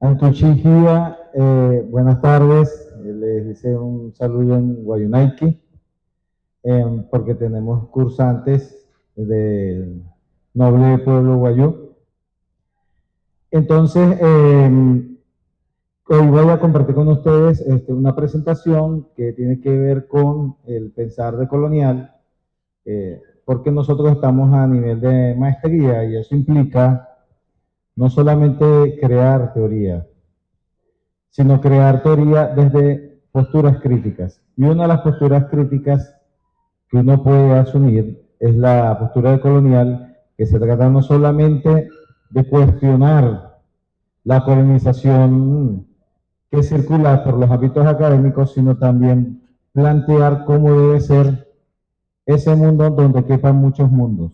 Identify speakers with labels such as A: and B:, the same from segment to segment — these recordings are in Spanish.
A: Antuchijía, buenas tardes. Les hice un saludo en Guayunaiki, porque tenemos cursantes del noble pueblo guayú. Entonces, hoy voy a compartir con ustedes una presentación que tiene que ver con el pensar decolonial, porque nosotros estamos a nivel de maestría y eso implica no solamente crear teoría, sino crear teoría desde posturas críticas. Y una de las posturas críticas que uno puede asumir es la postura decolonial, que se trata no solamente de cuestionar la colonización que circula por los hábitos académicos, sino también plantear cómo debe ser ese mundo donde quepan muchos mundos,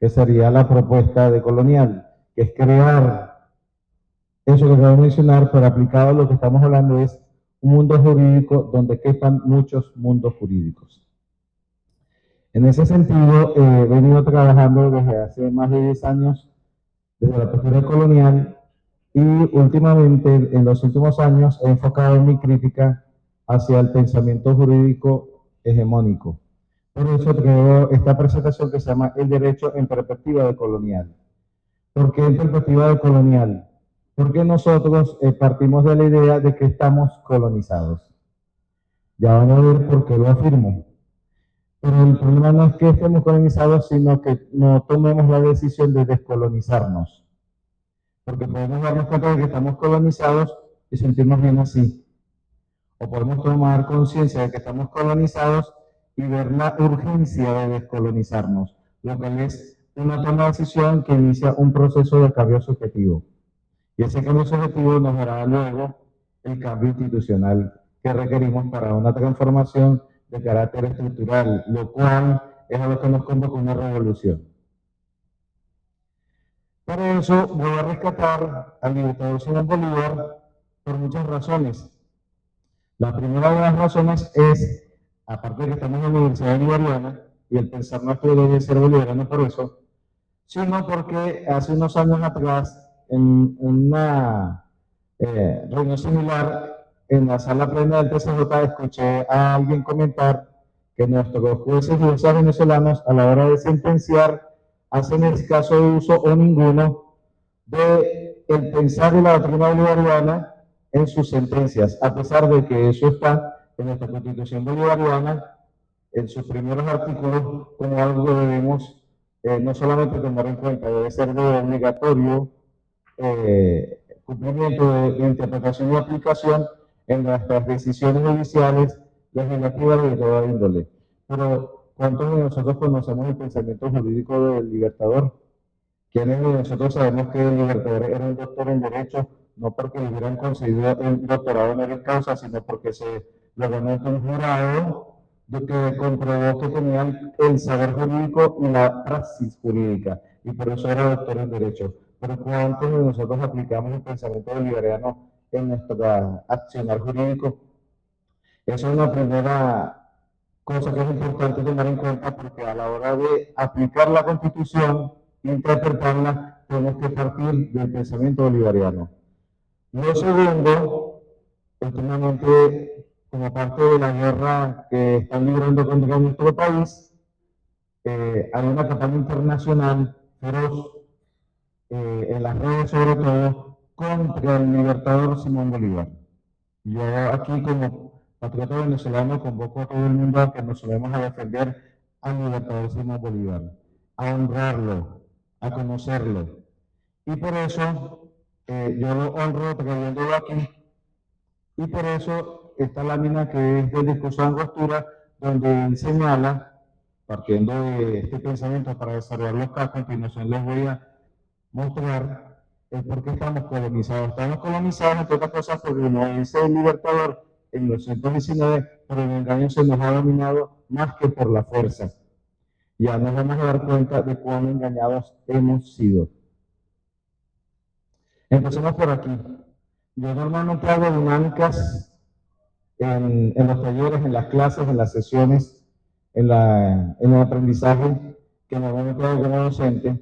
A: que sería la propuesta decolonial, que es crear eso que acabo de mencionar, pero aplicado a lo que estamos hablando es un mundo jurídico donde quepan muchos mundos jurídicos. En ese sentido, he venido trabajando desde hace más de 10 años desde la postura colonial y últimamente, en los últimos años, he enfocado mi crítica hacia el pensamiento jurídico hegemónico. Por eso creo esta presentación que se llama El derecho en perspectiva decolonial. ¿Por qué en perspectiva decolonial? Porque nosotros partimos de la idea de que estamos colonizados. Ya van a ver por qué lo afirmo. Pero el problema no es que estemos colonizados, sino que no tomemos la decisión de descolonizarnos. Porque podemos darnos cuenta de que estamos colonizados y sentirnos bien así. O podemos tomar conciencia de que estamos colonizados y ver la urgencia de descolonizarnos, lo cual es una toma de decisión que inicia un proceso de cambio subjetivo. Y ese cambio subjetivo nos dará luego el cambio institucional que requerimos para una transformación de carácter estructural, lo cual es a lo que nos convoca una revolución. Para eso voy a rescatar al libertador Simón Bolívar por muchas razones. La primera de las razones es, aparte de que estamos en la Universidad Bolivariana, y el pensar nuestro debe ser bolivariano por eso, sino porque hace unos años atrás, en una reunión similar, en la sala plena del TCJ, escuché a alguien comentar que nuestros jueces y jueces venezolanos, a la hora de sentenciar, hacen escaso uso o ninguno de el pensar de la doctrina bolivariana en sus sentencias, a pesar de que eso está en nuestra Constitución bolivariana, en sus primeros artículos, como algo que debemos no solamente tomar en cuenta, debe ser de obligatorio cumplimiento de interpretación y aplicación en nuestras decisiones judiciales, legislativas y de toda índole. Pero, ¿cuántos de nosotros conocemos el pensamiento jurídico del Libertador? ¿Quiénes de nosotros sabemos que el Libertador era un doctor en Derecho, no porque le hubieran concedido el doctorado en causa, sino porque se lo ganó en un jurado de que comprobó que tenía el saber jurídico y la praxis jurídica, y por eso era doctor en Derecho? Pero ¿cuántos de nosotros aplicamos el pensamiento bolivariano en nuestro accionar jurídico? Esa es una primera cosa que es importante tener en cuenta, porque a la hora de aplicar la Constitución, interpretarla, tenemos que partir del pensamiento bolivariano. Lo segundo, últimamente, como parte de la guerra que están librando contra nuestro país, hay una campaña internacional feroz, en las redes sobre todo, contra el libertador Simón Bolívar. Yo aquí como patriota venezolano convoco a todo el mundo a que nos sumemos a defender al libertador Simón Bolívar, a honrarlo, a conocerlo. Y por eso yo lo honro trayéndolo aquí. Y por eso esta lámina que es del discurso de Angostura, donde él señala, partiendo de este pensamiento para desarrollar los que a continuación les voy a mostrar, es porque estamos colonizados. Estamos colonizados, entre otras cosas, porque como dice el Libertador en los 119, por el engaño se nos ha dominado más que por la fuerza. Ya nos vamos a dar cuenta de cuán engañados hemos sido. Empecemos por aquí. Yo normalmente hago dinámicas en los talleres, en las clases, en las sesiones, en el aprendizaje que normalmente hago como docente,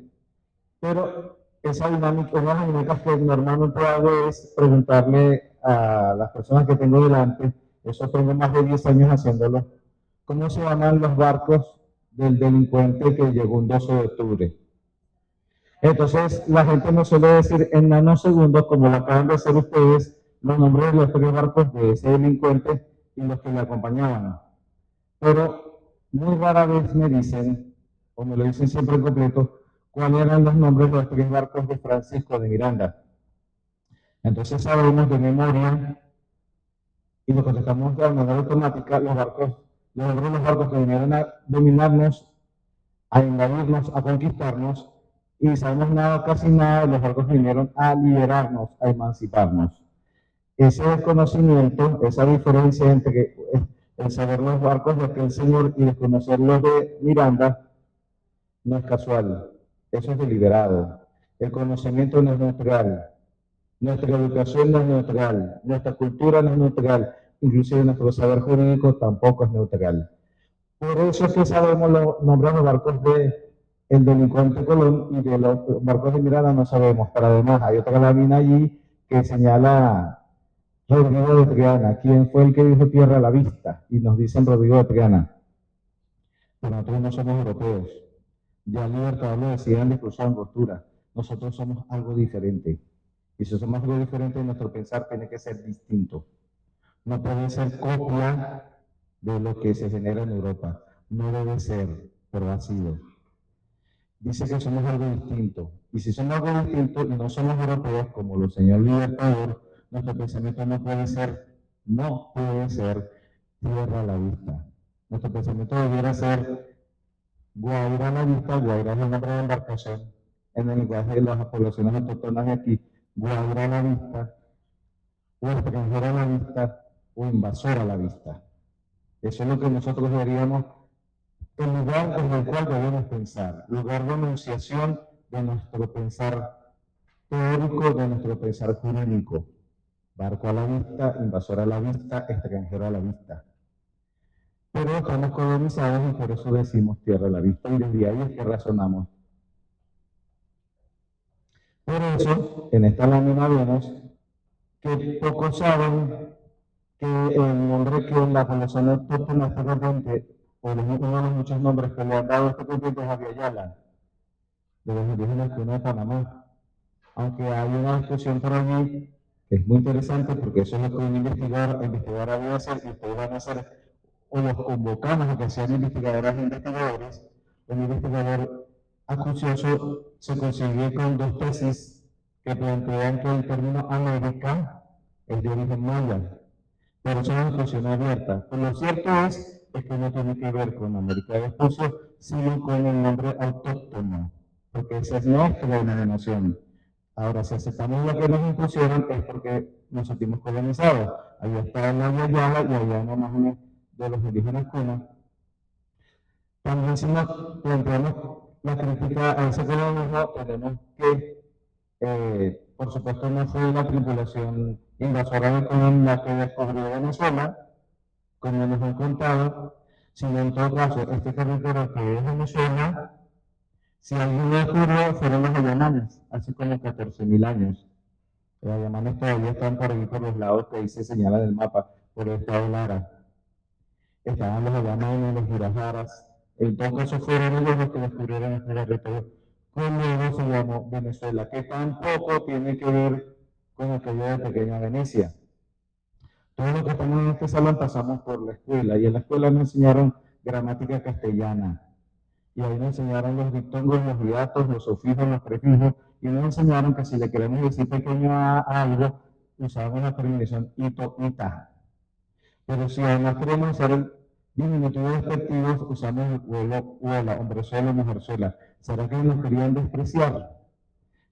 A: pero esa dinámica, una de las dinámicas que normalmente hago es preguntarle a las personas que tengo delante, eso tengo más de 10 años haciéndolo, ¿cómo se llaman los barcos del delincuente que llegó un 12 de octubre? Entonces, la gente no suele decir en nanosegundos, como lo acaban de hacer ustedes, los nombres de los tres barcos de ese delincuente y los que le acompañaban. Pero muy rara vez me dicen, o me lo dicen siempre en completo, cuáles eran los nombres de los tres barcos de Francisco de Miranda. Entonces sabemos de memoria y lo contestamos de manera automática los barcos, los nombres de los barcos que vinieron a dominarnos, a invadirnos, a conquistarnos, y sabemos nada, casi nada de los barcos que vinieron a liberarnos, a emanciparnos. Ese desconocimiento, esa diferencia entre el saber los barcos de aquel señor y desconocer los de Miranda, no es casual, eso es deliberado. El conocimiento no es neutral, nuestra educación no es neutral, nuestra cultura no es neutral, inclusive nuestro saber jurídico tampoco es neutral. Por eso es que sabemos los nombres de los barcos de el delincuente Colón y de los barcos de Miranda no sabemos, pero además hay otra lámina allí que señala Rodrigo de Triana, quien fue el que dijo tierra a la vista, y nos dicen Rodrigo de Triana, pero nosotros no somos europeos. Ya el Libertador lo decía en discurso de Angostura, nosotros somos algo diferente. Y si somos algo diferente, nuestro pensar tiene que ser distinto. No puede ser copia de lo que se genera en Europa. No debe ser, pero ha sido. Dice que somos algo distinto. Y si somos algo distinto y no somos europeos, como lo señaló el Libertador, nuestro pensamiento no puede ser tierra a la vista. Nuestro pensamiento debiera ser Guaira a la vista, Guaira es el nombre de embarcación en el lenguaje de las poblaciones autóctonas de aquí, Guaira a la vista, o extranjero a la vista, o invasor a la vista. Eso es lo que nosotros deberíamos, el lugar en el cual debemos pensar, lugar de enunciación de nuestro pensar teórico, de nuestro pensar jurídico. Barco a la vista, invasor a la vista, extranjero a la vista. Pero estamos colonizados y por eso decimos tierra a la vista y desde ahí es que razonamos. Por eso, en esta lámina vemos que pocos saben que el nombre que la población autóctona está corriente, o uno de los muchos nombres que le han dado a este corriente es Aviala, de los indígenas que uno de Panamá. Aunque hay una discusión por allí que es muy interesante porque eso es lo que un investigador debe hacer y ustedes van a hacer, o los convocamos a que sean investigadoras e investigadores. Un investigador acucioso se consigue con dos tesis que plantean que el término América es de origen maya, pero es una discusión abierta. Pero lo cierto es que no tiene que ver con América de Vespucio, sino con el nombre autóctono, porque esa es nuestra denominación. Ahora, si aceptamos lo que nos impusieron es porque nos sentimos colonizados. Ahí está la Guayala y allá una imagen de los indígenas cunas. También si nos planteamos la crítica a ese colonialismo, tenemos que, por supuesto, no fue la tripulación invasora de Colón la que descubrió Venezuela, como nos han contado, sino en todo caso, este territorio que es Venezuela, si alguien lo descubrió, fueron los ayamanes, hace como 14.000 años. Los ayamanes todavía están por ahí, por los lados que ahí se señala en el mapa, por el estado Lara. Estaban los ayamanes, los girajaras. En todo caso, fueron ellos los que descubrieron este territorio. ¿Cómo se llamó Venezuela? Que tampoco tiene que ver con aquello de Pequeña Venecia. Todo lo que estamos en este salón pasamos por la escuela, y en la escuela nos enseñaron gramática castellana. Y ahí nos enseñaron los diptongos, los hiatos, los sufijos, los prefijos, y nos enseñaron que si le queremos decir pequeño a algo, usamos la terminación ito, ita. Pero si además queremos usar el diminutivo despectivo, usamos huelo, huela, hombrezuela, mujerzuela. ¿Será que nos querían despreciar?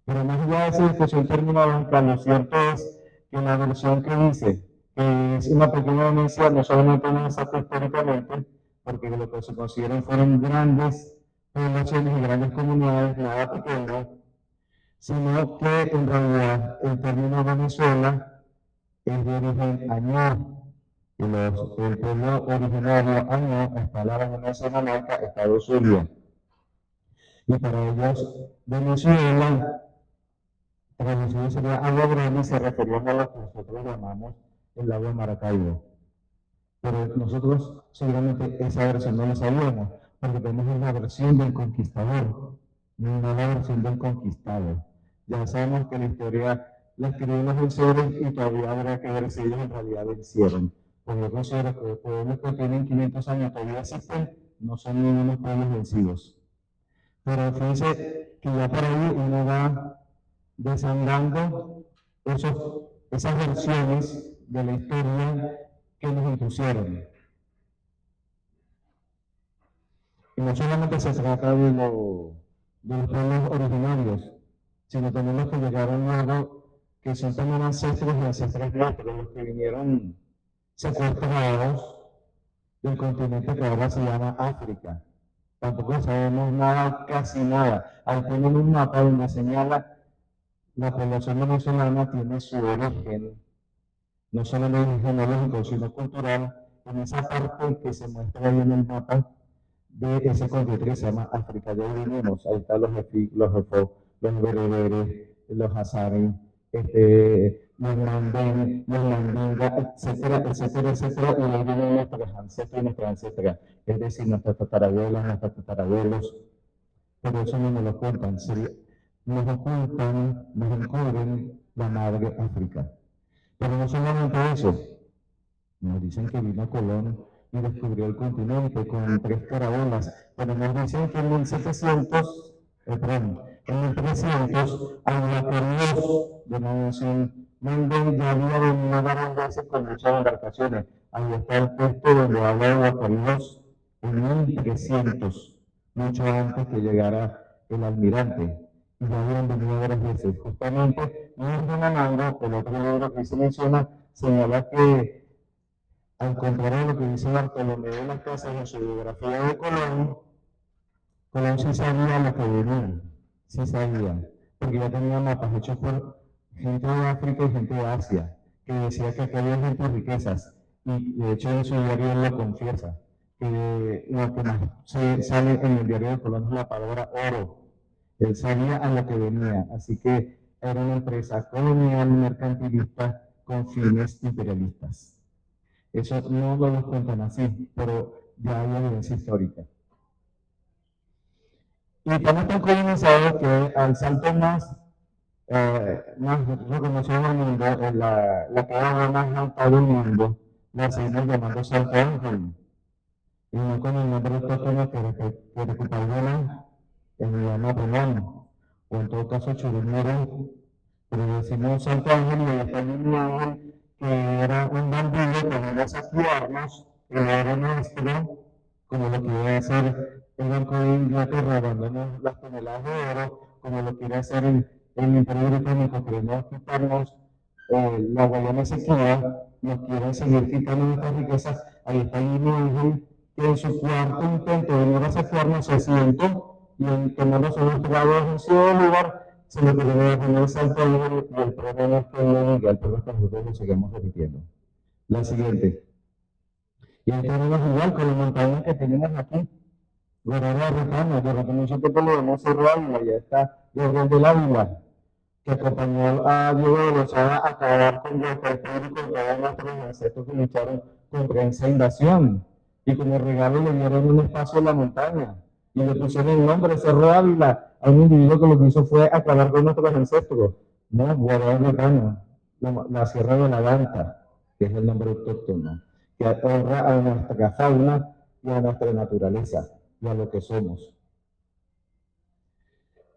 A: Pero más allá de esa discusión terminológica, lo cierto es que la versión que dice que es una pequeña Venecia no solamente no es exacta históricamente, porque lo que se consideran fueron grandes poblaciones y grandes comunidades, nada pequeñas, sino que en realidad el término Venezuela es de origen año, y el pueblo originario año está en la región de Salamanca, Estado Zulia. Y para ellos, Venezuela traducido sería agua grande y se refería a lo que nosotros llamamos el lago de Maracaibo. Pero nosotros seguramente esa versión no la sabíamos, porque tenemos la versión del conquistador, no la versión del conquistado. Ya sabemos que la historia la escribieron los vencedores y todavía habrá que ver si ellos en realidad vencieron. Porque yo considero que los pueblos que tienen 500 años todavía existen, no son ningunos pueblos vencidos. Pero fíjense que ya por ahí uno va desandando esas versiones de la historia que nos impusieron. Y no solamente se trata de los pueblos originarios, sino también los que llegaron luego, que son también ancestros y ancestros nuestros, los que vinieron secuestrados del continente que ahora se llama África. Tampoco sabemos nada, casi nada. Ahí tienen un mapa donde señala la población venezolana tiene su origen, no solamente genealógico, sino cultural, en esa parte que se muestra ahí en el mapa de ese continente que se llama África. Ya venimos, ahí están los Efik, los Efo, los bereberes, los Hazari, los Mandén, los Mandinga, etcétera, etcétera, etcétera, y ahí vienen nuestros ancestros y nuestras ancestras, es decir, nuestras tatarabuelas, nuestros tatarabuelos, pero eso no nos lo cuentan, nos ocultan, nos encubren la madre África. Pero no solamente eso, nos dicen que vino Colón y descubrió el continente con 3 carabelas, pero nos dicen que en 1700, perdón, en 1300, Aguatarios de la nación Mandé ya había venido a dar veces con muchas embarcaciones. Ahí está el texto donde habla de Aguatarios en 1300, mucho antes que llegara el almirante. Y ya habían venido varias veces. Justamente, Luis de Manango, el otro libro que se menciona, señala que al contrario de lo que dice Bartolomé de las Casas en su biografía de Colón, Colón sí sabía lo que venía, sí sabía, porque ya tenía mapas hechos por gente de África y gente de Asia, que decía que acá había gente de riquezas, y de hecho en su diario él lo confiesa, que lo que más sale en el diario de Colón es la palabra oro. Él sabía a lo que venía, así que era una empresa colonial mercantilista con fines imperialistas. Eso no lo cuentan así, pero ya hay evidencia histórica. Y estamos tan colonizados que al salto más reconocido del mundo, la cadena más alta del mundo, la seguimos llamando Salto Ángel. Y no con el nombre autóctono que recuperaron en el llama Román, o en todo caso Churumero, pero decimos Salto Ángel y ahí está el ángel que era un bandido que venía a saquearnos, que era nuestro, como lo que iba a hacer el Banco de Inglaterra, dándonos las toneladas de oro, como lo quiere hacer el Imperio Británico, queremos quitarnos la Guayana Esequiba, nos quieren seguir quitando nuestras riquezas. Ahí está el ángel que en su cuarto intento de venir a saquearnos se asiento y tomando unos tragos en su lugar, se le quería poner el salto y el problema es que no llega, el problema es que nosotros lo seguimos repitiendo. La siguiente. Y ahí tenemos igual con las montañas que tenemos aquí. Guerrero Retano, durante mucho tiempo lo vemos Cerro Ávila, ya está Gabriel del Ávila, que acompañó a Diego de Lozada a acabar con los Pedro y con todos nuestros ancestros que lucharon contra esa invasión. Y como regalo le dieron un espacio en la montaña y le pusieron el nombre Cerro Ávila a un individuo que lo que hizo fue acabar con nuestros ancestros. No, Guerrero Retano, la Sierra de la Ganta, que es el nombre autóctono, que honra a nuestra fauna y a nuestra naturaleza y a lo que somos.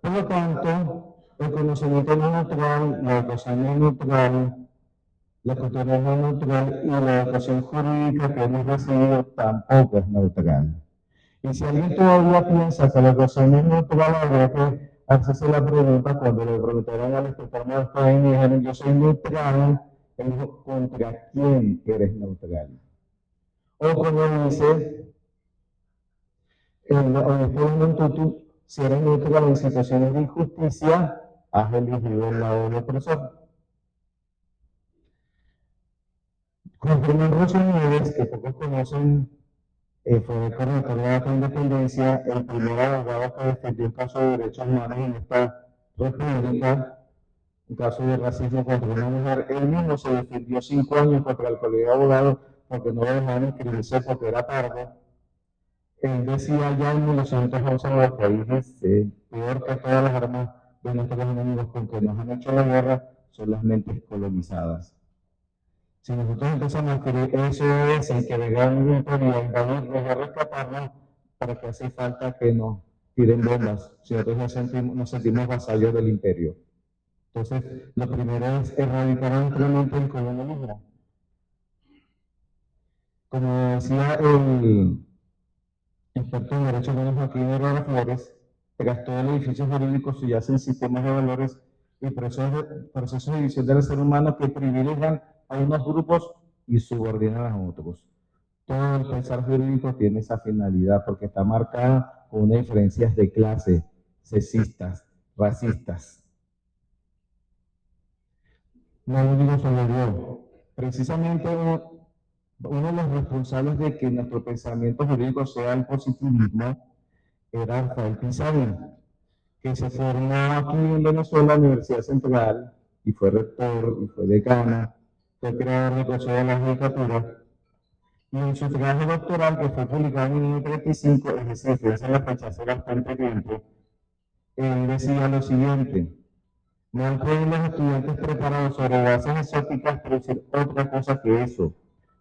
A: Por lo tanto, el conocimiento no neutral, la educación no neutral, la cultura no neutral y la educación jurídica que hemos recibido tampoco es neutral. Y si alguien todavía piensa que la educación es neutral, habría que hacerse la pregunta cuando le preguntaron al escritor de y dijeron, yo soy neutral, él dijo, ¿contra quién eres neutral? O como dice el Tutu, si eres neutral en situaciones de injusticia, has elegido el lado del opresor. Juan Germán Rosso Nieves, que pocos conocen, fue el corrector de la independencia, el primer abogado que defendió el caso de derechos humanos en esta república, un caso de racismo contra una mujer. Él mismo se defendió 5 años contra el colegio de abogados porque no lo dejaban inscribirse porque era tarde. Él decía ya en 1911 en los países, peor que todas las armas de nuestros enemigos con que nos han hecho la guerra son las mentes colonizadas. Si nosotros empezamos a escribir eso es el que venga un imperio a invadirnos, a rescatarnos, ¿para qué hace falta que nos tiren bombas si nosotros nos sentimos vasallos del imperio? Entonces, lo primero es erradicar nuestra mente el colonialismo. Como decía el experto en derechos humanos Joaquín Herrera Flores, tras todo el edificio jurídico subyacen sistemas de valores y procesos de división del ser humano que privilegian a unos grupos y subordinan a otros. Todo el pensar jurídico tiene esa finalidad porque está marcada con unas diferencias de clase, sexistas, racistas. No lo digo solo yo. Precisamente uno de los responsables de que nuestro pensamiento jurídico sea el positivismo era Rafael Pizarro, que se formó aquí en Venezuela, en la Universidad Central, y fue rector, y fue decano, fue creador del Consejo de la Judicatura, y en su trabajo doctoral, que fue publicado en 1935, es decir, fíjense la fecha hace bastante tiempo, él decía lo siguiente: no pueden los estudiantes preparados sobre bases exóticas producir otra cosa que eso.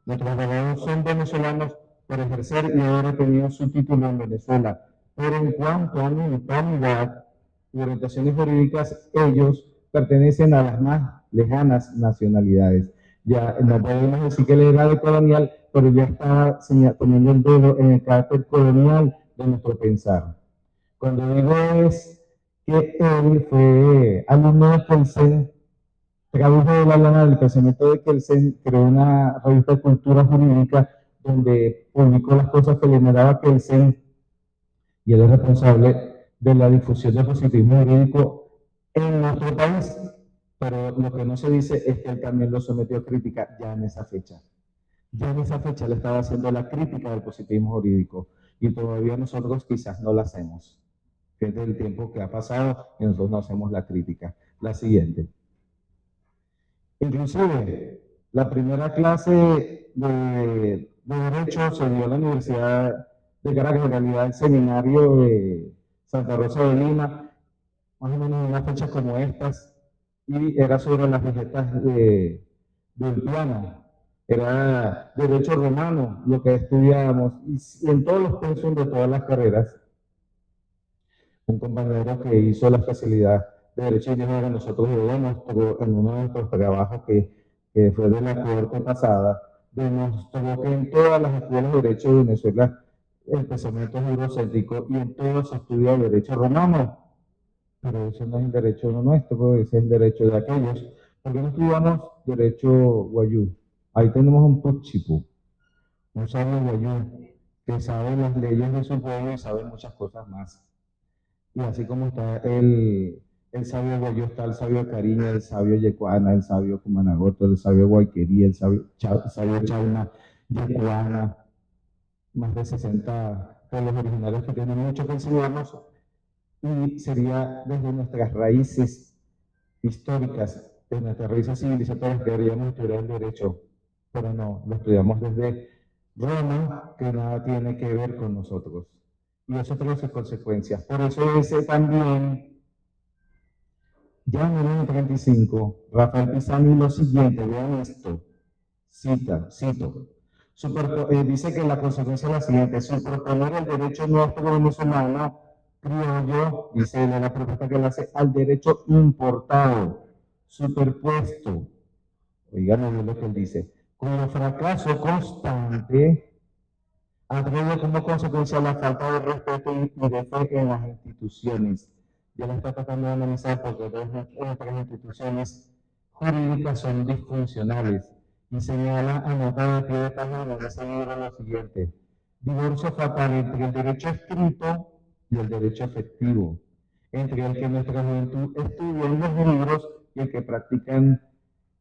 A: Nuestros abogados son venezolanos por ejercer y haber obtenido su título en Venezuela. Pero en cuanto a mentalidad y orientaciones jurídicas, ellos pertenecen a las más lejanas nacionalidades. Ya no podemos decir que él era de colonial, pero ya estaba poniendo el dedo en el carácter colonial de nuestro pensar. Cuando digo es que él fue alumno de Kelsen, tradujo de la lana del pensamiento de Kelsen, creó una revista de cultura jurídica donde publicó las cosas que le narraba Kelsen, y él es responsable de la difusión del positivismo jurídico en nuestro país. Pero lo que no se dice es que él también lo sometió a crítica ya en esa fecha. Ya en esa fecha le estaba haciendo la crítica del positivismo jurídico y todavía nosotros quizás no la hacemos. Fíjate el tiempo que ha pasado y nosotros no hacemos la crítica. La siguiente. Inclusive, la primera clase de Derecho se dio en la Universidad de Caracas, en realidad el seminario de Santa Rosa de Lima, más o menos en unas fechas como estas, y era sobre las vegetas del piano. Era Derecho Romano lo que estudiábamos, y en todos los pensos de todas las carreras, un compañero que hizo la especialidad de Derecho Indígena, nosotros demostró en uno de nuestros trabajos que fue de la corte pasada, demostró que en todas las escuelas de Derecho de Venezuela el pensamiento es eurocéntrico y en todos se estudia Derecho Romano, pero eso no es el derecho nuestro, ese es el derecho de aquellos. ¿Por qué no estudiamos Derecho Guayú? Ahí tenemos un puchipu, un sabio guayú, que sabe las leyes de su pueblo y sabe muchas cosas más. Y así como está el sabio Guayú, está el sabio Cariña, el sabio Yecuana, el sabio Cumanagoto, el sabio Guayquerí, el sabio Chauna, Yecuana, más de 60 pueblos originarios que tienen mucho que enseñarnos, y sería desde nuestras raíces históricas, de nuestras raíces civilizatorias que deberíamos estudiar el derecho, pero no, lo estudiamos desde Roma, que nada tiene que ver con nosotros. Y eso trae sus consecuencias. Por eso ese también, ya en el año 35, Rafael Pisani lo siguiente, vean esto, cito, dice que la consecuencia es la siguiente: superponer el derecho nuestro venezolano criollo, dice él en la propuesta que le hace, al derecho importado, superpuesto, oigan bien lo que él dice, cuyo fracaso constante ha traído como consecuencia la falta de respeto y de fe en las instituciones. Ya lo está tratando de analizar porque nuestras instituciones jurídicas son disfuncionales. Y señala, anota de pie de página de ese libro lo siguiente: divorcio fatal entre el derecho escrito y el derecho efectivo, entre el que nuestra juventud estudia en los libros y el que practican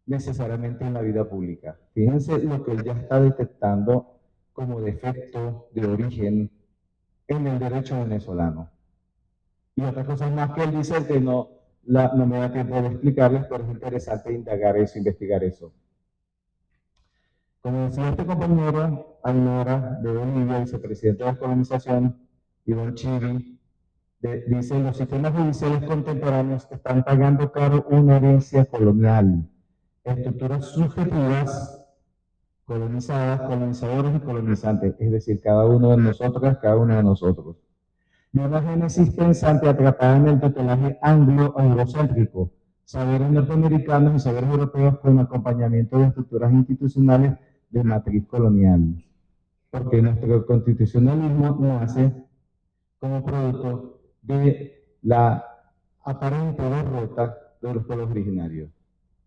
A: necesariamente en la vida pública. Fíjense lo que él ya está detectando como defecto de origen en el derecho venezolano. Y otra cosa más que él dice que no, no me da tiempo de explicarles, pero es interesante indagar eso, investigar eso. Como decía este compañero, Ainora de Bolivia, vicepresidente de descolonización, Iván Chivi, dice, los sistemas judiciales contemporáneos están pagando caro una herencia colonial, estructuras subjetivas, colonizadas, colonizadores y colonizantes, es decir, cada uno de nosotros, cada uno de nosotros. Y una génesis pensante atrapada en el tutelaje anglo-eurocéntrico, saberes norteamericanos y saberes europeos con acompañamiento de estructuras institucionales de matriz colonial. Porque nuestro constitucionalismo nace como producto de la aparente derrota de los pueblos originarios,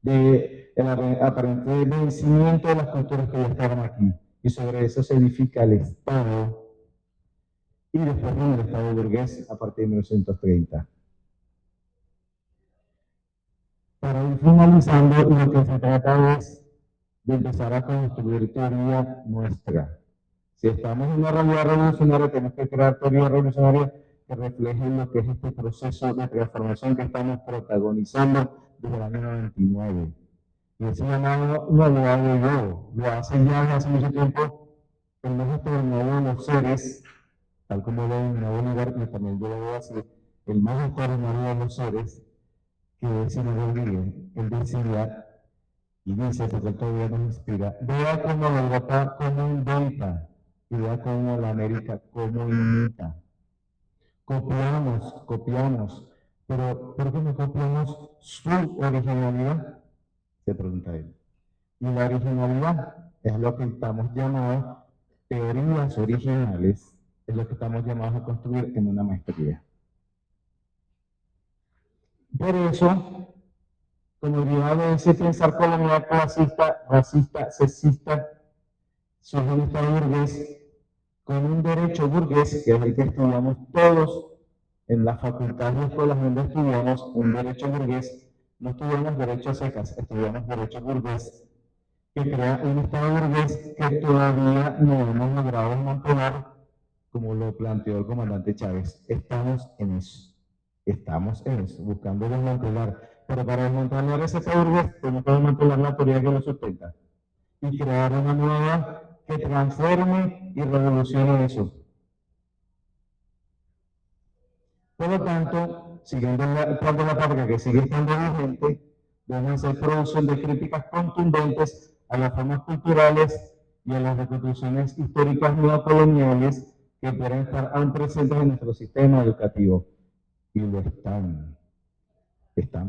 A: de el aparente vencimiento de las culturas que ya estaban aquí. Y sobre eso se edifica el Estado y después el Estado burgués a partir de 1930. Para ir finalizando, lo que se trata es de empezar a construir teoría nuestra. Si estamos en una realidad revolucionaria, tenemos que crear teoría revolucionaria que refleje lo que es este proceso de transformación que estamos protagonizando desde el año 99. Y ese llamado no lo hago yo, lo hace ya desde hace mucho tiempo el más extraordinario de los seres, tal como lo denominó Bolívar, y también yo lo voy a decir, el más extraordinario de los seres, que es Simón Rodríguez. Él decía, y dice, porque él todavía nos inspira, vea cómo la Europa como inventa, y vea cómo la América como imita. Copiamos, pero ¿por qué no copiamos su originalidad? Se pregunta él. Y la originalidad es lo que estamos llamados, teorías originales, es lo que estamos llamados a construir en una maestría. Por eso, como derivado de ese pensar colonial clasista, racista, sexista, surge un Estado burgués con un derecho burgués, que es el que estudiamos todos en la facultad de escuelas donde estudiamos un derecho burgués, no estudiamos derechos secas, estudiamos derecho burgués, que crea un Estado burgués que todavía no hemos logrado desmantelar, como lo planteó el comandante Chávez. Estamos en eso, buscando desmantelar. Pero para desmantelar ese Estado burgués, tenemos que desmantelar la teoría que lo sustenta y crear una nueva que transforme y revolucione eso. Por lo tanto, siguiendo el plan de la patria que sigue estando vigente, debemos hacer producción de críticas contundentes a las formas culturales y a las reconstrucciones históricas neocoloniales que puedan estar aún presentes en nuestro sistema educativo. Y lo están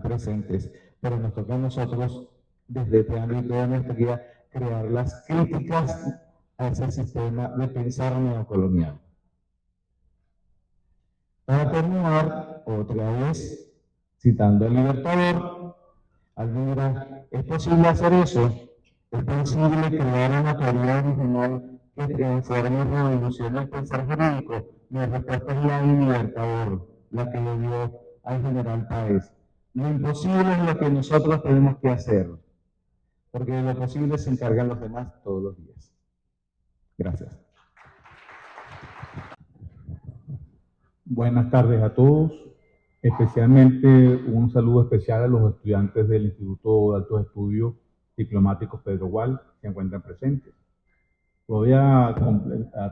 A: presentes, pero nos toca a nosotros, desde este ámbito de nuestra guía, crear las críticas a ese sistema de pensar neocolonial. Para terminar, otra vez, citando al Libertador, alguien dirá, ¿es posible hacer eso? ¿Es posible crear una teoría original que transforme y revolucione el pensar jurídico? Mi respuesta es la del Libertador, la que le dio al general Páez. Lo imposible es lo que nosotros tenemos que hacer, porque de lo posible se encargan los demás todos los días. Gracias.
B: Buenas tardes a todos, especialmente un saludo especial a los estudiantes del Instituto de Altos Estudios Diplomáticos Pedro Gual que se encuentran presentes. Voy a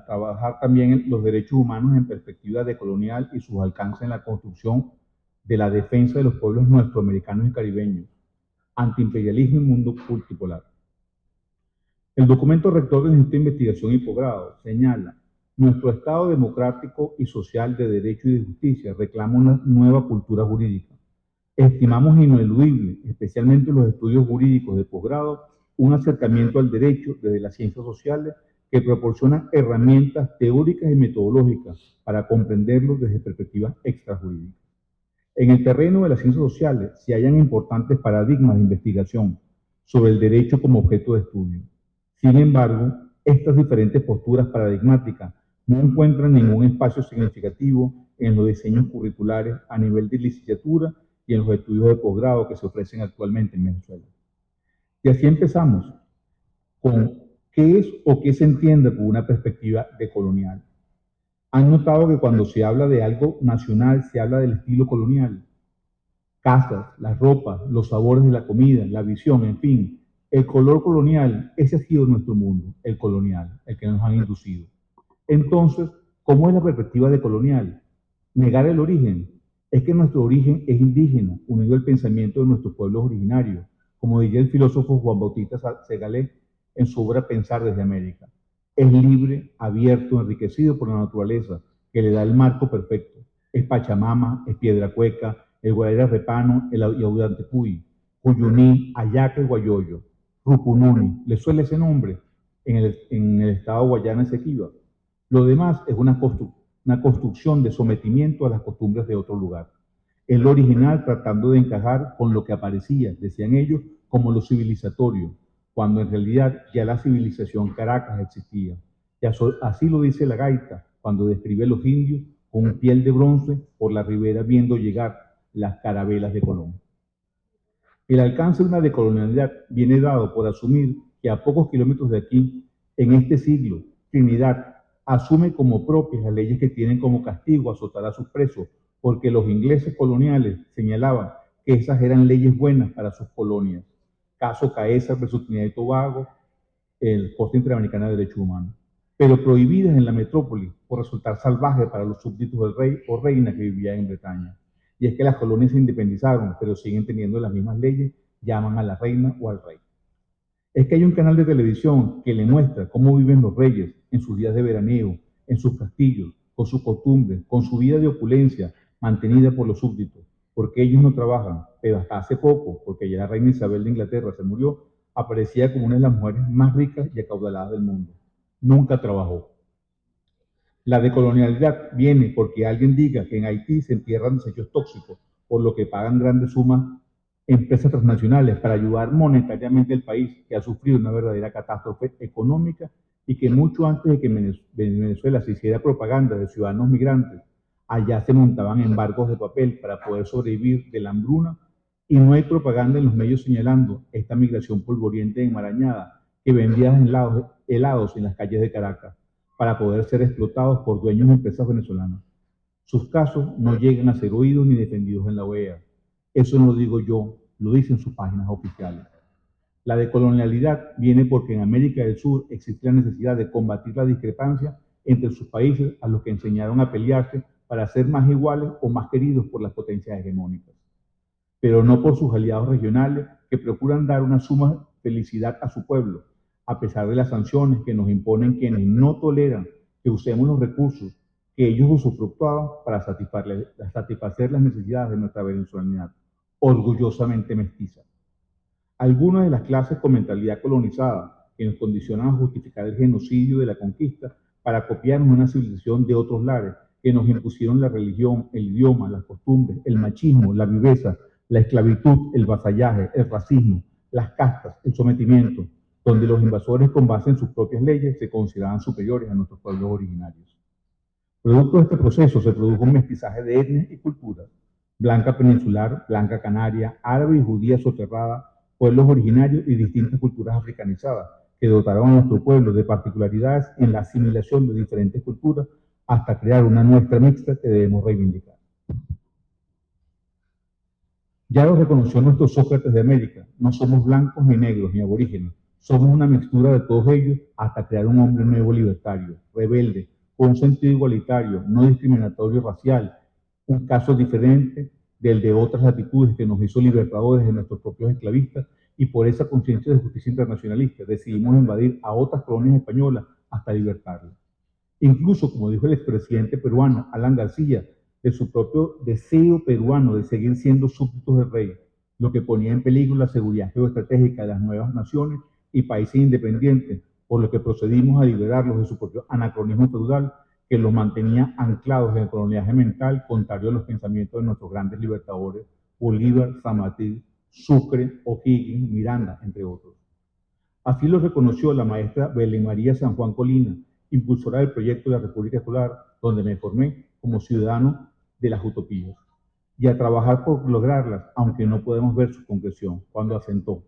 B: trabajar también en los derechos humanos en perspectiva decolonial y sus alcances en la construcción de la defensa de los pueblos nuestroamericanos y caribeños, antiimperialismo y mundo multipolar. El documento rector del Instituto de Investigación y Posgrado señala: nuestro Estado democrático y social de derecho y de justicia reclama una nueva cultura jurídica. Estimamos ineludible, especialmente en los estudios jurídicos de posgrado, un acercamiento al derecho desde las ciencias sociales que proporciona herramientas teóricas y metodológicas para comprenderlo desde perspectivas extrajurídicas. En el terreno de las ciencias sociales se hallan importantes paradigmas de investigación sobre el derecho como objeto de estudio. Sin embargo, estas diferentes posturas paradigmáticas no encuentran ningún espacio significativo en los diseños curriculares a nivel de licenciatura y en los estudios de posgrado que se ofrecen actualmente en Venezuela. Y así empezamos con qué es o qué se entiende por una perspectiva decolonial. Han notado que cuando se habla de algo nacional se habla del estilo colonial. casas, las ropas, los sabores de la comida, la visión, en fin. El color colonial, ese ha sido nuestro mundo, el colonial, el que nos han inducido. Entonces, ¿cómo es la perspectiva de colonial? Negar el origen. Es que nuestro origen es indígena, unido al pensamiento de nuestros pueblos originarios, como diría el filósofo Juan Bautista Segalé en su obra Pensar desde América. Es libre, abierto, enriquecido por la naturaleza, que le da el marco perfecto. Es Pachamama, es Piedra Cueca, el Guarera Repano, el Yaudante Puy, Cuyuní, Ayaca y Guayoyo. Rupununi, le suele ese nombre en el estado Guayana Esequiba. Lo demás es una construcción de sometimiento a las costumbres de otro lugar. Es lo original tratando de encajar con lo que aparecía, decían ellos, como lo civilizatorio, cuando en realidad ya la civilización Caracas existía. Y así lo dice la gaita, cuando describe a los indios con piel de bronce por la ribera viendo llegar las carabelas de Colón. El alcance de una decolonialidad viene dado por asumir que a pocos kilómetros de aquí, en este siglo, Trinidad asume como propias las leyes que tienen como castigo azotar a sus presos, porque los ingleses coloniales señalaban que esas eran leyes buenas para sus colonias. Caso Caesar versus Trinidad y Tobago, el Corte Interamericana de Derechos Humanos, pero prohibidas en la metrópoli por resultar salvajes para los súbditos del rey o reina que vivían en Bretaña. Y es que las colonias se independizaron, pero siguen teniendo las mismas leyes, llaman a la reina o al rey. Es que hay un canal de televisión que le muestra cómo viven los reyes en sus días de veraneo, en sus castillos, con sus costumbres, con su vida de opulencia mantenida por los súbditos, porque ellos no trabajan, pero hasta hace poco, porque ya la reina Isabel de Inglaterra se murió, aparecía como una de las mujeres más ricas y acaudaladas del mundo. Nunca trabajó. La decolonialidad viene porque alguien diga que en Haití se entierran desechos tóxicos, por lo que pagan grandes sumas empresas transnacionales para ayudar monetariamente al país que ha sufrido una verdadera catástrofe económica y que mucho antes de que en Venezuela se hiciera propaganda de ciudadanos migrantes, allá se montaban en barcos de papel para poder sobrevivir de la hambruna y no hay propaganda en los medios señalando esta migración polvorienta y enmarañada que vendía helados en las calles de Caracas para poder ser explotados por dueños de empresas venezolanas. Sus casos no llegan a ser oídos ni defendidos en la OEA. Eso no lo digo yo, lo dicen sus páginas oficiales. La decolonialidad viene porque en América del Sur existe la necesidad de combatir la discrepancia entre sus países a los que enseñaron a pelearse para ser más iguales o más queridos por las potencias hegemónicas, pero no por sus aliados regionales que procuran dar una suma felicidad a su pueblo, a pesar de las sanciones que nos imponen quienes no toleran que usemos los recursos que ellos usufructuaban para satisfacer las necesidades de nuestra venezolanidad, orgullosamente mestiza. Algunas de las clases con mentalidad colonizada que nos condicionan a justificar el genocidio de la conquista para copiarnos una civilización de otros lares que nos impusieron la religión, el idioma, las costumbres, el machismo, la viveza, la esclavitud, el vasallaje, el racismo, las castas, el sometimiento, donde los invasores con base en sus propias leyes se consideraban superiores a nuestros pueblos originarios. Producto de este proceso se produjo un mestizaje de etnias y culturas, blanca peninsular, blanca canaria, árabe y judía soterrada, pueblos originarios y distintas culturas africanizadas, que dotaron a nuestro pueblo de particularidades en la asimilación de diferentes culturas hasta crear una nuestra mixta que debemos reivindicar. Ya lo reconoció nuestro Sócrates de América, no somos blancos ni negros ni aborígenes, somos una mixtura de todos ellos hasta crear un hombre nuevo libertario, rebelde, con un sentido igualitario, no discriminatorio racial, un caso diferente del de otras latitudes que nos hizo libertadores de nuestros propios esclavistas y por esa conciencia de justicia internacionalista decidimos invadir a otras colonias españolas hasta libertarlas. Incluso, como dijo el expresidente peruano Alan García, de su propio deseo peruano de seguir siendo súbditos del rey, lo que ponía en peligro la seguridad geoestratégica de las nuevas naciones y países independientes, por lo que procedimos a liberarlos de su propio anacronismo feudal que los mantenía anclados en el coloniaje mental, contrario a los pensamientos de nuestros grandes libertadores, Bolívar, San Martín, Sucre, O'Higgins, Miranda, entre otros. Así lo reconoció la maestra Belén María San Juan Colina, impulsora del proyecto de la República Escolar, donde me formé como ciudadano de las utopías, y a trabajar por lograrlas, aunque no podemos ver su concreción, cuando asentó.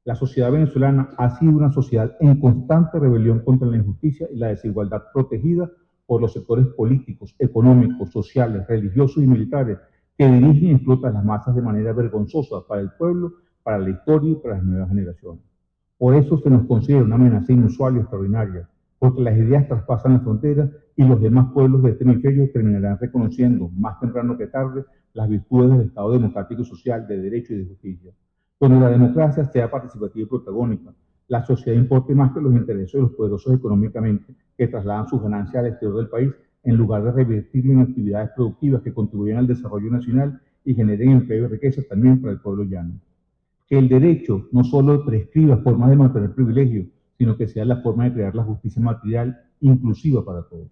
B: La sociedad venezolana ha sido una sociedad en constante rebelión contra la injusticia y la desigualdad protegida por los sectores políticos, económicos, sociales, religiosos y militares que dirigen y explotan las masas de manera vergonzosa para el pueblo, para la historia y para las nuevas generaciones. Por eso se nos considera una amenaza inusual y extraordinaria, porque las ideas traspasan las fronteras y los demás pueblos de este hemisferio terminarán reconociendo, más temprano que tarde, las virtudes del Estado democrático y social, de derecho y de justicia. Donde la democracia sea participativa y protagónica, la sociedad importe más que los intereses de los poderosos económicamente que trasladan sus ganancias al exterior del país en lugar de revertirlo en actividades productivas que contribuyan al desarrollo nacional y generen empleo y riqueza también para el pueblo llano. Que el derecho no solo prescriba formas de mantener privilegios, sino que sea la forma de crear la justicia material inclusiva para todos.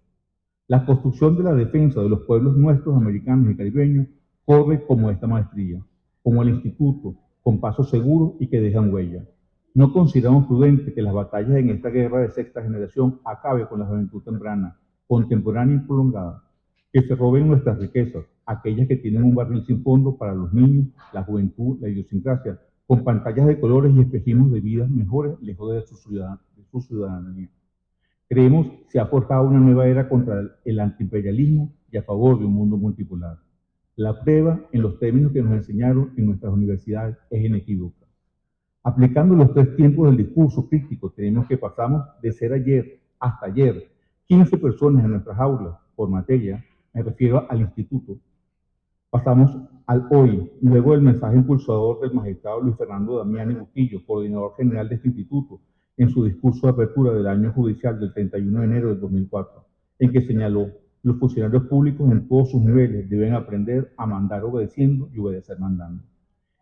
B: La construcción de la defensa de los pueblos nuestros, americanos y caribeños, corre como esta maestría, como el instituto, con pasos seguros y que dejan huella. No consideramos prudente que las batallas en esta guerra de sexta generación acabe con la juventud temprana, contemporánea y prolongada, que se roben nuestras riquezas, aquellas que tienen un barril sin fondo para los niños, la juventud, la idiosincrasia, con pantallas de colores y espejismos de vidas mejores lejos de su ciudadanía. Creemos que se ha forjado una nueva era contra el antiimperialismo y a favor de un mundo multipolar. La prueba en los términos que nos enseñaron en nuestras universidades es inequívoca. Aplicando los tres tiempos del discurso crítico, tenemos que pasamos de ser ayer hasta ayer 15 personas en nuestras aulas por materia, me refiero al instituto. Pasamos al hoy, luego del mensaje impulsador del magistrado Luis Fernando Damiani Bustillo, coordinador general de este instituto, en su discurso de apertura del año judicial del 31 de enero del 2004, en que señaló: los funcionarios públicos en todos sus niveles deben aprender a mandar obedeciendo y obedecer mandando.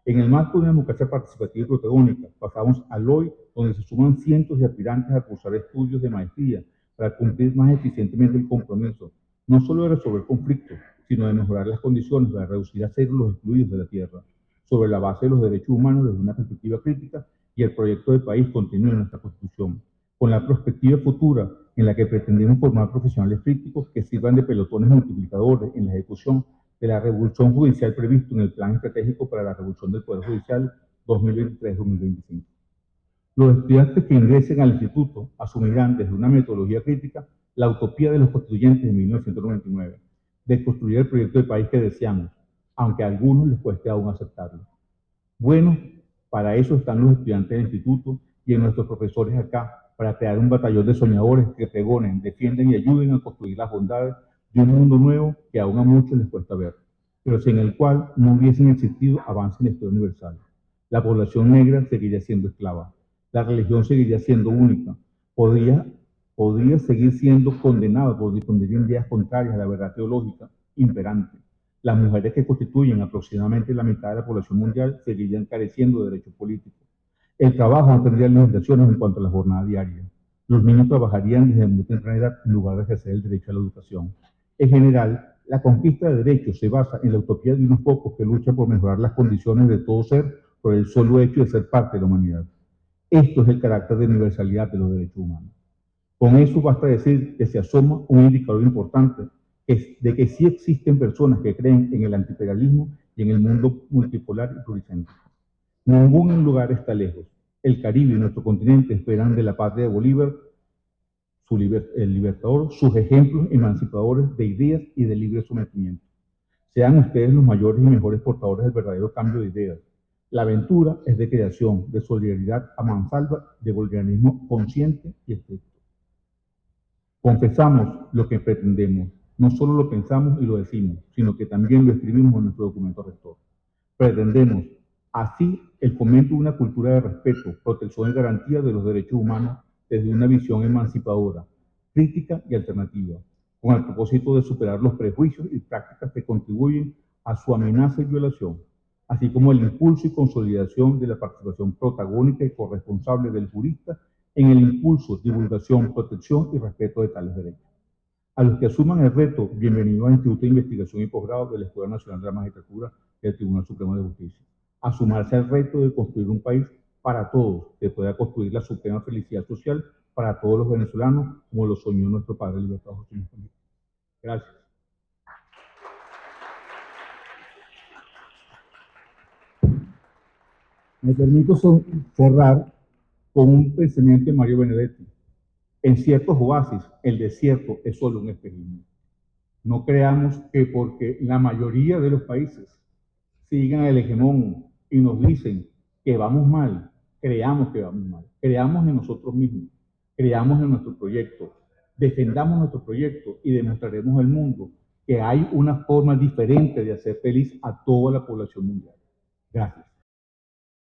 B: En el marco de una democracia participativa y protagónica, pasamos al hoy, donde se suman cientos de aspirantes a cursar estudios de maestría para cumplir más eficientemente el compromiso, no solo de resolver conflictos, sino de mejorar las condiciones para reducir a cero los excluidos de la tierra, sobre la base de los derechos humanos desde una perspectiva crítica y el proyecto de país contenido en nuestra Constitución, con la perspectiva futura en la que pretendemos formar profesionales críticos que sirvan de pelotones multiplicadores en la ejecución de la revolución judicial previsto en el Plan Estratégico para la Revolución del Poder Judicial 2023-2025. Los estudiantes que ingresen al instituto asumirán desde una metodología crítica la utopía de los constituyentes de 1999, de construir el proyecto de país que deseamos, aunque a algunos les cueste aún aceptarlo. Bueno, para eso están los estudiantes del instituto y en nuestros profesores acá, para crear un batallón de soñadores que pregonen, defienden y ayuden a construir las bondades de un mundo nuevo que aún a muchos les cuesta ver, pero sin el cual no hubiesen existido avances en la historia universal. La población negra seguiría siendo esclava, la religión seguiría siendo única, podría seguir siendo condenada por difundir ideas contrarias a la verdad teológica imperante. Las mujeres, que constituyen aproximadamente la mitad de la población mundial, seguirían careciendo de derechos políticos. El trabajo no tendría limitaciones en cuanto a la jornada diaria. Los niños trabajarían desde muy temprana edad en lugar de ejercer el derecho a la educación. En general, la conquista de derechos se basa en la utopía de unos pocos que luchan por mejorar las condiciones de todo ser por el solo hecho de ser parte de la humanidad. Esto es el carácter de universalidad de los derechos humanos. Con eso basta decir que se asoma un indicador importante de que sí existen personas que creen en el antiimperialismo y en el mundo multipolar y pluricéntrico. Ningún lugar está lejos. El Caribe y nuestro continente esperan de la patria de Bolívar, el libertador, sus ejemplos emancipadores de ideas y de libre sometimiento. Sean ustedes los mayores y mejores portadores del verdadero cambio de ideas. La aventura es de creación, de solidaridad a mansalva, de bolivianismo consciente y estricto. Confesamos lo que pretendemos, no solo lo pensamos y lo decimos, sino que también lo escribimos en nuestro documento rector. Pretendemos así el fomento de una cultura de respeto, protección y garantía de los derechos humanos desde una visión emancipadora, crítica y alternativa, con el propósito de superar los prejuicios y prácticas que contribuyen a su amenaza y violación, así como el impulso y consolidación de la participación protagónica y corresponsable del jurista en el impulso, divulgación, protección y respeto de tales derechos. A los que asuman el reto, bienvenidos al Instituto de Investigación y Posgrado de la Escuela Nacional de la Magistratura y del Tribunal Supremo de Justicia. A sumarse al reto de construir un país para todos, que pueda construir la suprema felicidad social para todos los venezolanos, como lo soñó nuestro padre libertador José Luis Felipe. Gracias. Me permito cerrar con un pensamiento de Mario Benedetti. En ciertos oasis, el desierto es solo un espejismo. No creamos que porque la mayoría de los países sigan el hegemón y nos dicen que vamos mal, creamos que vamos mal. Creamos en nosotros mismos, creamos en nuestro proyecto, defendamos nuestro proyecto y demostraremos al mundo que hay una forma diferente de hacer feliz a toda la población mundial. Gracias.